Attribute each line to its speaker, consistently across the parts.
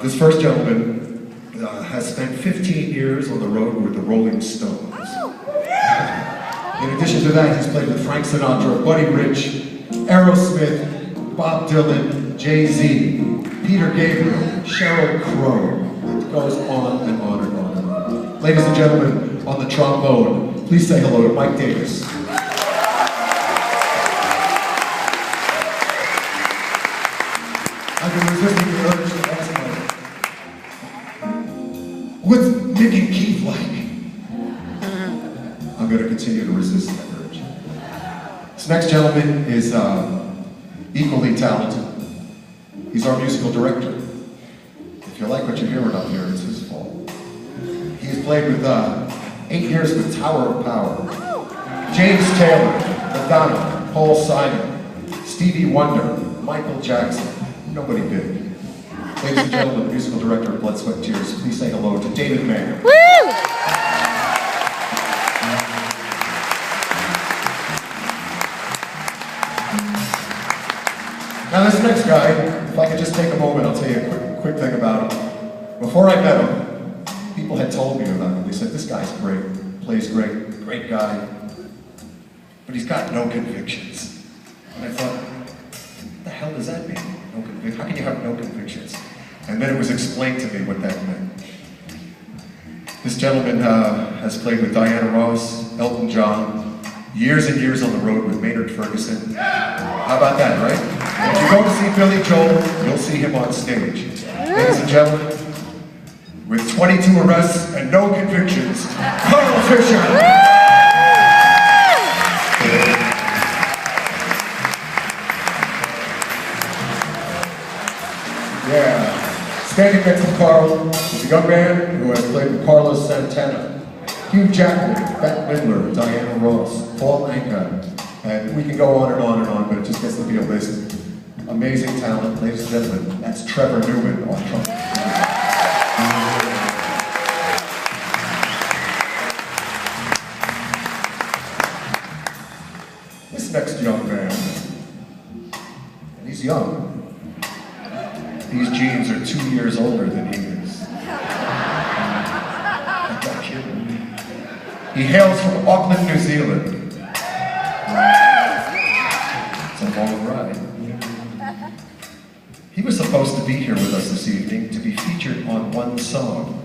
Speaker 1: This first gentleman has spent 15 years on the road with the Rolling Stones. In addition to that, he's played with Frank Sinatra, Buddy Rich, Aerosmith, Bob Dylan, Jay-Z, Peter Gabriel, Sheryl Crow. It goes on and on and on and on. Ladies and gentlemen, on the trombone, please say hello to Mike Davis. I've been resisting the urge to ask him, what's Mick and Keith like? I'm going to continue to resist that urge. This next gentleman is equally talented. He's our musical director. If you like what you hear or not hear, it's his fault. He's played with 8 years with Tower of Power, James Taylor, Madonna, Paul Simon, Stevie Wonder, Michael Jackson. Nobody big. Ladies and gentlemen, the musical director of Blood, Sweat, Tears, please say hello to David Mayer.
Speaker 2: Woo!
Speaker 1: Now this next guy, if I could just take a moment, I'll tell you a quick thing about him. Before I met him, people had told me about him. They said, this guy's great, plays great guy, but he's got no convictions. And I thought, what the hell does that mean? No conviction? How can you have no convictions? And then it was explained to me what that meant. This gentleman has played with Diana Ross, Elton John, years and years on the road with Maynard Ferguson. How about that, right? If you go to see Billy Joel, you'll see him on stage. Ladies and gentlemen, with 22 arrests and no convictions, Carl Fisher! Yeah. Standing next to Carl is a young man who has played with Carlos Santana, Hugh Jackman, Bette Midler, Diana Ross, Paul Anka, and we can go on and on and on, but it just gets to be a list. Amazing talent, ladies and gentlemen, that's Trevor Newman on trumpet. This next young man, and he's young, these jeans are 2 years older than he is. I'm not kidding. He hails from Auckland, New Zealand. It's a long ride. He was supposed to be here with us this evening to be featured on one song.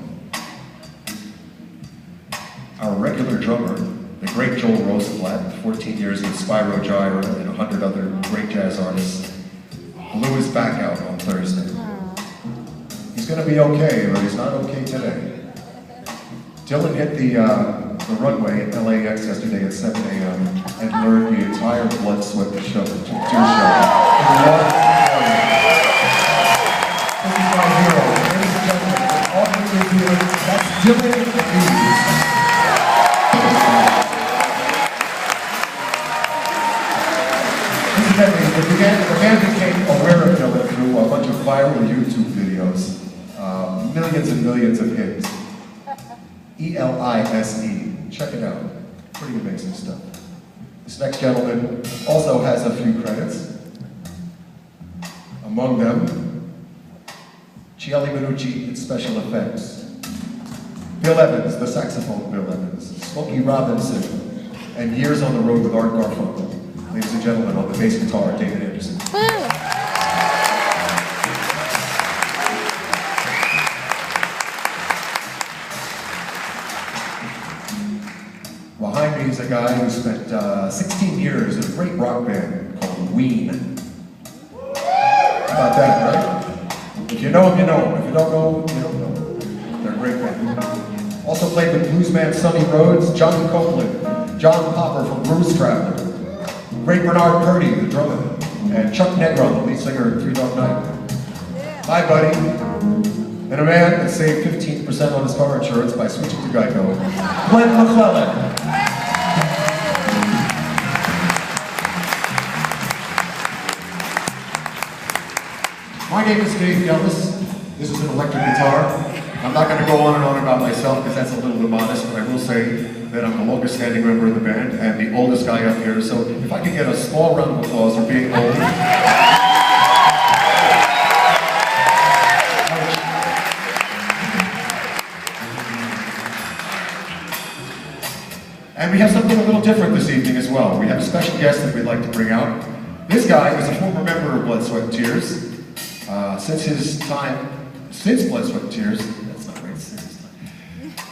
Speaker 1: Our regular drummer, the great Joel Rosenblatt, 14 years with Spyro Gyra and 100 other great jazz artists, blew his back out on Thursday. He's going to be okay, but he's not okay today. Dylan hit the runway at LAX yesterday at 7 a.m. and learned the entire Blood, Sweat, show, Tears show in 1 morning. This is my hero, ladies and gentlemen, from Auckland, New Zealand, that's Dylan Hughes. The band became aware of Dylan through a bunch of viral YouTube videos, millions and millions of hits. E-L-I-S-E. Check it out. Pretty amazing stuff. This next gentleman also has a few credits. Among them, Chieli Minucci in special effects, Bill Evans, the saxophone Bill Evans, Smokey Robinson, and years on the road with Art Garfunkel. Ladies and gentlemen, on the bass guitar, David Anderson. Behind me is a guy who spent 16 years in a great rock band called Ween. How about that, right? If you know him, you know him. If you don't know him, you don't know him. They're a great band. Also played with bluesman Sonny Rhodes, John Copeland, John Popper from Blues Traveler, great Bernard Purdy, the drummer, and Chuck Negron, the lead singer of Three Dog Night. Hi, buddy. And a man that saved 15% on his car insurance by switching to Geico, Glenn McClellan. My name is Dave Ellis. This is an electric guitar. I'm not going to go on and on about myself because that's a little immodest, but I will say that I'm the longest standing member of the band and the oldest guy up here. So if I could get a small round of applause for being old. And we have something a little different this evening as well. We have a special guest that we'd like to bring out. This guy is a former member of Blood, Sweat, and Tears. Since Blood, Sweat, and Tears, that's not right, since his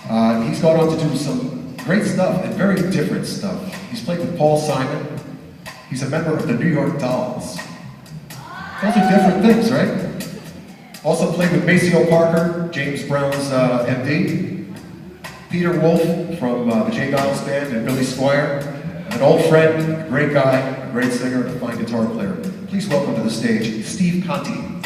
Speaker 1: time. He's gone on to do some great stuff and very different stuff. He's played with Paul Simon. He's a member of the New York Dolls. Those are different things, right? Also played with Maceo Parker, James Brown's MD. Peter Wolf from the J. Giles Band, and Billy Squire. An old friend, a great guy, a great singer, and a fine guitar player. Please welcome to the stage, Steve Conti.